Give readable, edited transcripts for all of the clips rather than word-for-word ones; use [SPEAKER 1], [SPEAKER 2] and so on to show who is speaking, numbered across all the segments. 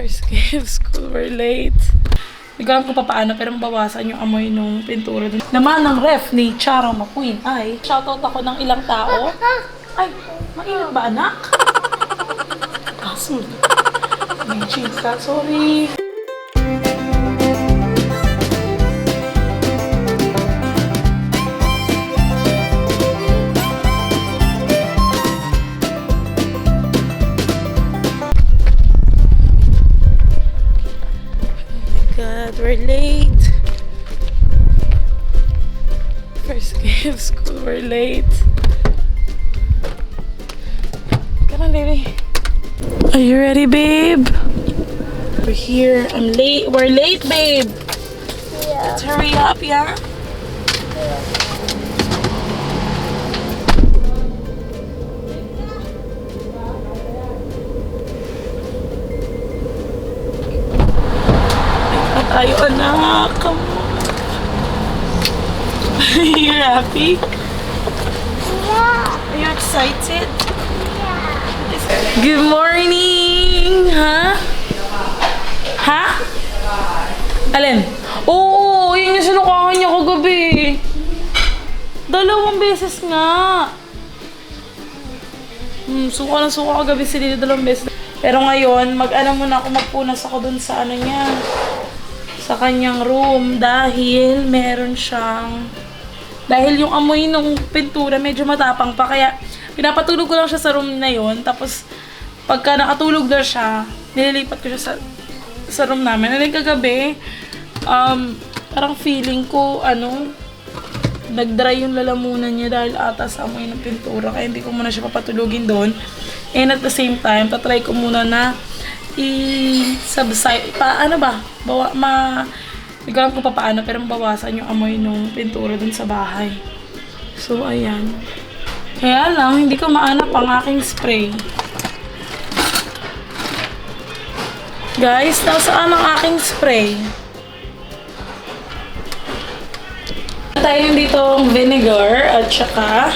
[SPEAKER 1] First day of school, we're late. Hindi ko alam kung paano, pero mabawasan yung amoy nung pintura dun. Naman ng ref ni Charo McQueen ay shoutout ako ng ilang tao. Ay, mainit ba anak? Asul. May cheese ka, sorry. God, we're late. First day of school, we're late. Come on, baby. Are you ready, babe? We're here. I'm late. We're late, babe.
[SPEAKER 2] Yeah.
[SPEAKER 1] Let's hurry up, yeah? Tayo, anak. Come on. Are you happy?
[SPEAKER 2] Yeah.
[SPEAKER 1] Are you excited?
[SPEAKER 2] Yeah.
[SPEAKER 1] Good morning! Ha? Ha? Alin? Oo, yun yung sinukahan niya kagabi. 2 beses nga. Suka na suka kagabi si Lily 2 beses. Pero ngayon, mag-ano muna ako, magpunas ako dun sa ano niya. Sa kanyang room dahil meron siyang dahil yung amoy ng pintura medyo matapang pa kaya pinapatulog ko lang siya sa room na yon, tapos pagka nakatulog na siya nililipat ko siya sa room namin. Ano kagabi parang feeling ko nag-dry yung lalamunan niya dahil ata sa amoy ng pintura kaya hindi ko muna siya papatulugin doon, and at the same time tatry ko muna na i-subside, hindi ko alam kung paano, pero mabawasan yung amoy ng pintura dun sa bahay. So, ayan. Kaya lang, hindi ko maanap ang aking spray. Guys, nasaan ang aking spray? Tayo dito vinegar at saka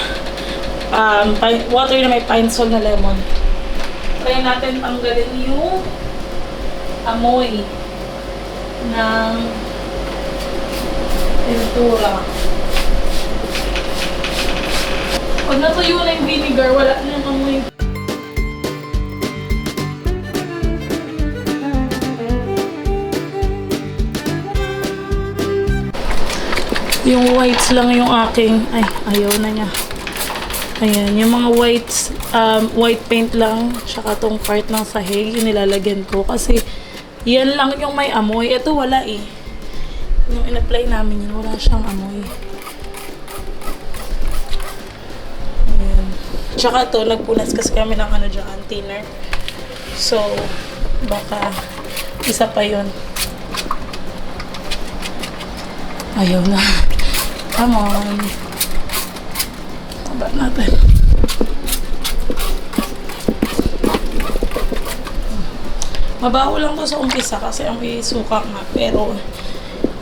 [SPEAKER 1] water na may pine sol na lemon. Try natin tanggalin yung amoy ng pintura. Pag natuyo na yung vinegar, wala na yung amoy. Yung whites lang yung aking, ayaw na niya. Ayan, yung mga white paint lang, tsaka tong part ng sahig, yung nilalagyan ko. Kasi, yan lang yung may amoy. Ito wala eh. Yung in-apply namin yun, wala siyang amoy. Ayan. Tsaka ito, nagpunas kasi kami ng dyan, thinner. So, baka isa pa yun. Ayaw na. Come on. Taba natin. Mabaho lang to sa umpisa kasi ang may suka nga. Pero,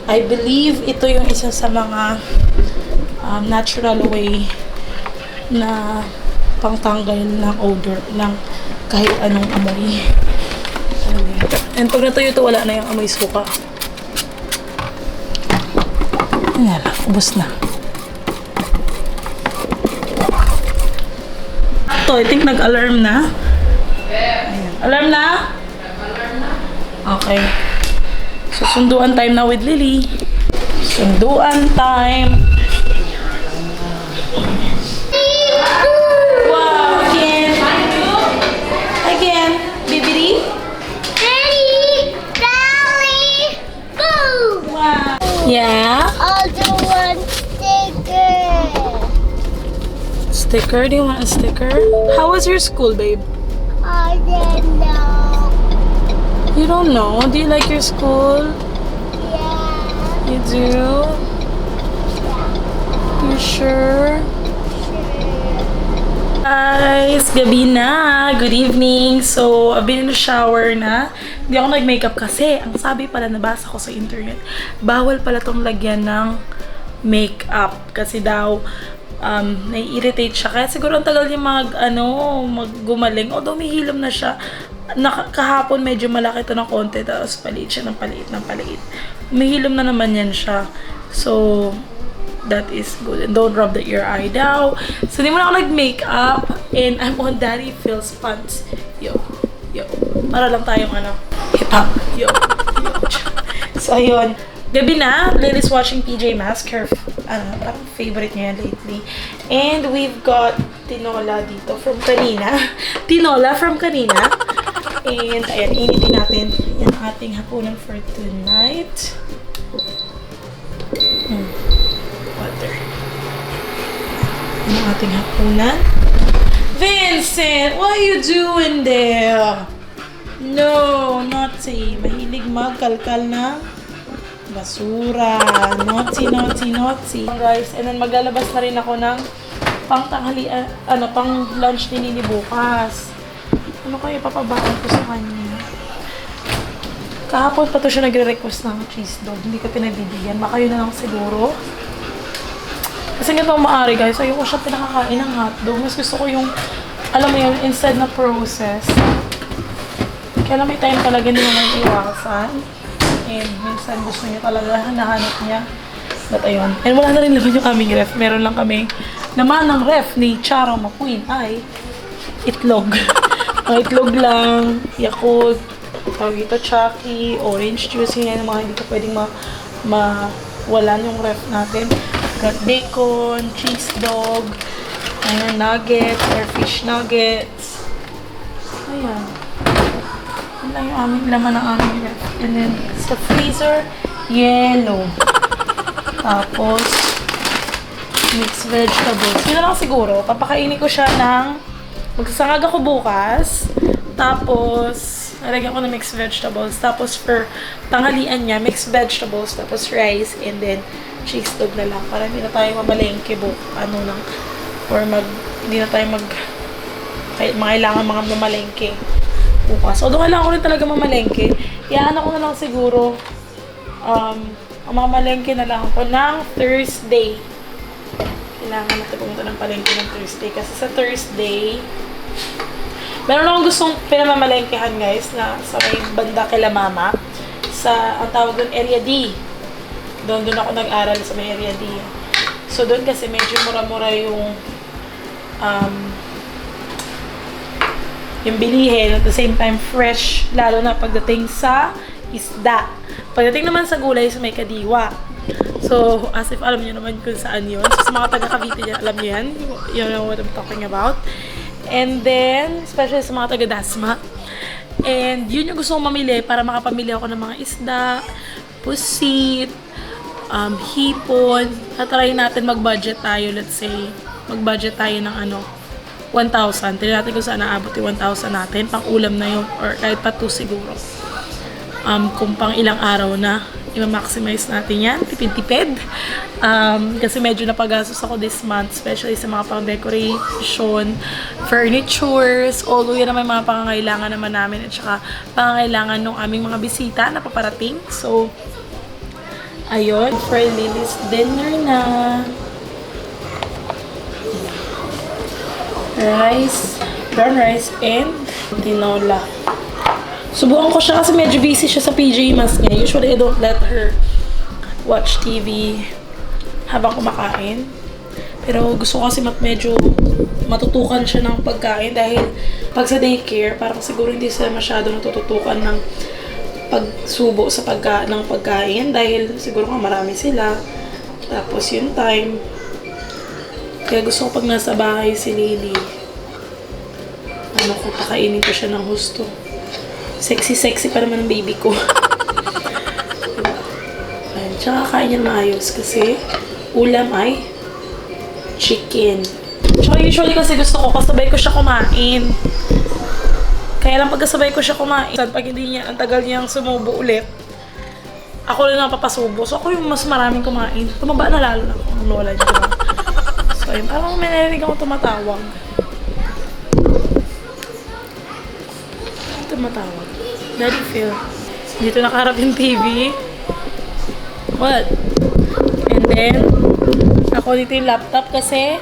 [SPEAKER 1] I believe ito yung isa sa mga natural way na pangtanggal ng odor ng kahit anong amoy. And pag natuyo ito, wala na yung amoy suka. Ayan lang, ubos na. Ito, I think nag-alarm na. Ayan. Alarm na? Okay. So, sunduan time na with Lily. Sunduan time. Wow, again. Again. Bibiri?
[SPEAKER 2] Ready, Sally, go!
[SPEAKER 1] Wow. Yeah?
[SPEAKER 2] I'll do one sticker.
[SPEAKER 1] Sticker? Do you want a sticker? How was your school, babe?
[SPEAKER 2] I don't know.
[SPEAKER 1] You don't know? Do you like your school?
[SPEAKER 2] Yeah.
[SPEAKER 1] You do? You sure? Guys, gabi na. Good evening. So, I've been in the shower na. Hindi ako nag-makeup kasi ang sabi pala, nabasa ko sa internet, bawal pala tong lagyan ng makeup kasi daw nai-irritate siya. Kaya siguro ang tagal niya maggumaling. Although may hilom na siya, Kahapon medyo malaki to ng konti, tapos paliit siya ng paliit ng paliit. Umihilom na naman yan siya. So, that is good. And don't rub your eye daw. So, hindi mo na ako nag-makeup. And I'm on Daddy Phil's pants. Yo. Para lang tayong hip-hop. Yo. So, ayun. Gabi na. Lily's watching PJ Masks. Her, parang favorite niya lately. And we've got tinola dito from kanina. Tinola from kanina. And, ayan, initin natin yung ating hapunan for tonight. Water. Yung ating hapunan. Vincent, what are you doing there? No, naughty. Mahilig magkalkal ng basura. Naughty. Guys, and then maglalabas na rin ako ng pang-tanghalian, pang lunch ni Nini bukas. Ano kaya ipapabaan ko sa kanya? Kahapon pa to siya nagre-request ng cheese dog. Hindi ko pinagbibigyan. Baka yun na lang siguro. Kasi ganito maaari guys. Ayoko siya pinakakain ng hotdog. Mas gusto ko yung, alam mo yun, instead na process. Kaya lang may time talaga hindi mo may iwasan. And minsan gusto niya talaga, hanahanap niya. But ayun. And wala na rin laman yung aming ref. Meron lang kami naman ng ref ni Charo McQueen ay itlog. Ang itlog lang, Yakult, tawag ito, Chucky, orange juice, yan yung mga hindi ka pwedeng mawalan yung ref natin. Got bacon, cheese dog, ayan, nuggets, or fish nuggets. Ayan. Yan lang yung aming laman ng aming ref. And then, sa freezer, yellow. Tapos, mixed vegetables. Yun na lang siguro. Papakainin ko siya ng magsasangag ako bukas. Tapos, nalagyan ko ng mixed vegetables. Tapos, for tanghalian niya, mixed vegetables. Tapos, rice. And then, cheese dog na lang. Para hindi na tayo mamalengke hindi na tayo kailangan mga mamalengke bukas. Although, kailangan ko rin talaga mamalengke. Iaan ako na lang siguro, mamalengke na lang ako ng Thursday. Kailangan natin pumunta ng palengke ng Thursday. Kasi sa Thursday, meron akong gustong pinamamalengkehan guys na sa may banda kila mama. Ang tawag doon, Area D. Doon ako nag-aral sa may Area D. So doon kasi medyo mura-mura yung bilihin. At the same time, fresh. Lalo na pagdating sa isda. Pagdating naman sa gulay sa may Kadiwa. So, as if alam niyo naman kung saan yun. So, sa mga taga-Cavite dyan, alam niyo yan. You know what I'm talking about. And then, especially sa mga taga-Dasma. And yun yung gusto kong mamili para makapamili ako ng mga isda, pusit, hipon. Tatry natin mag-budget tayo, let's say. Mag-budget tayo ng 1,000. Tignan natin kung saan naabot yung 1,000 natin. Pang ulam na yun. Or kahit pa 2 siguro. Kung pang ilang araw na i-maximize natin yan, tipid-tipid. Kasi medyo napagastos ako this month, especially sa mga pang-decoration, furnitures, although yan naman mga pangangailangan naman namin at saka pangangailangan ng aming mga bisita na paparating. So, ayun, for Lily's dinner na. Rice, brown rice, and tinola. Subukan ko siya kasi medyo busy siya sa PJ Masks niya. Usually, I don't let her watch TV habang kumakain. Pero gusto ko kasi medyo matutukan siya ng pagkain dahil pag sa daycare, parang siguro hindi sila masyado natututukan ng pagsubo sa ng pagkain dahil siguro marami sila. Tapos yung time. Kaya gusto ko pag nasa bahay si Lily, pakainin ko siya ng husto. Sexy pa naman ang baby ko. Ayan, tsaka kain niya maayos kasi ulam ay chicken. Tsaka usually kasi gusto ko kasabay ko siya kumain. Kaya lang pagkasabay ko siya kumain, pag hindi niya, ang tagal niyang sumubo ulit, ako lang napapasubo. So ako yung mas maraming kumain. Tumaba na lalo na ako ang lola niya. So ayun, parang may narinig ako tumatawag. Daddy Phil. Dito nakaharap yung TV. What? And then, ako dito yung laptop kasi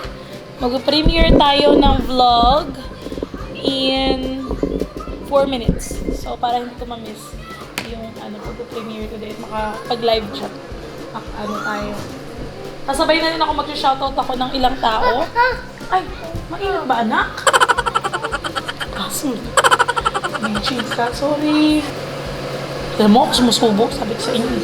[SPEAKER 1] mag-premiere tayo ng vlog in 4 minutes. So, para hindi ko ma-miss yung pag-premiere ko din. Makapag-live chat. Tayo. Kasabay na rin ako mag-shoutout ako ng ilang tao. Ay, mainit ba anak? Kaso, may cheese ka. Sorry. Alam mo, ako sumusubok. Sabi ko sa inyo.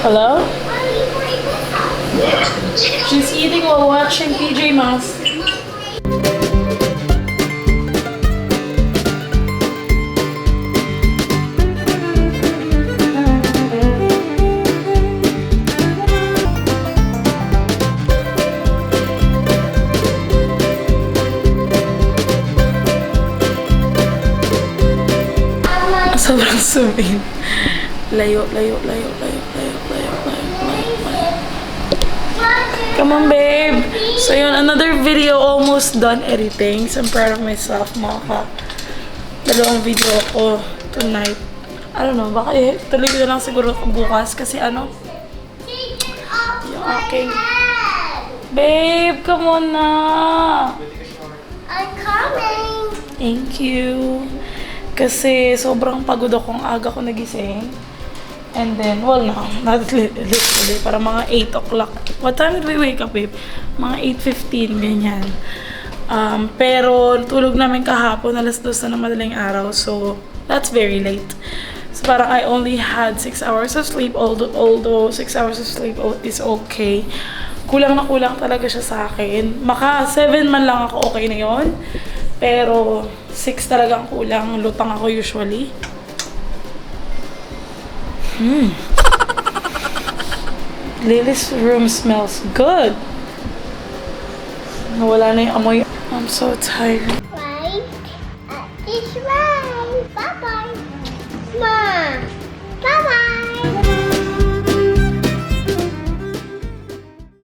[SPEAKER 1] Hello? She's eating while watching PJ Masks. Sobrang suming. Layo. Come on, babe. So yun, another video almost done editing. So I'm proud of myself. Dalawang video ako tonight. I don't know, baka tuloy ko na lang siguro bukas kasi yung aking... Babe, come on na!
[SPEAKER 2] I'm coming.
[SPEAKER 1] Thank you. Kasi sobrang pagod akong aga ko nagising. And then, well, no, not literally, para mga 8 o'clock. What time did we wake up, babe? Mga 8:15, ganyan. Pero, tulog namin kahapon, alas 2 na ng madaling araw. So, that's very late. So, parang I only had 6 hours of sleep, although 6 hours of sleep is okay. Kulang na kulang talaga siya sa akin. Maka 7 man lang ako, okay na yon. Pero, 6 talagang kulang. Lutang ako usually. Lily's room smells good. Nawala na yung amoy. I'm so tired.
[SPEAKER 2] Right? This one.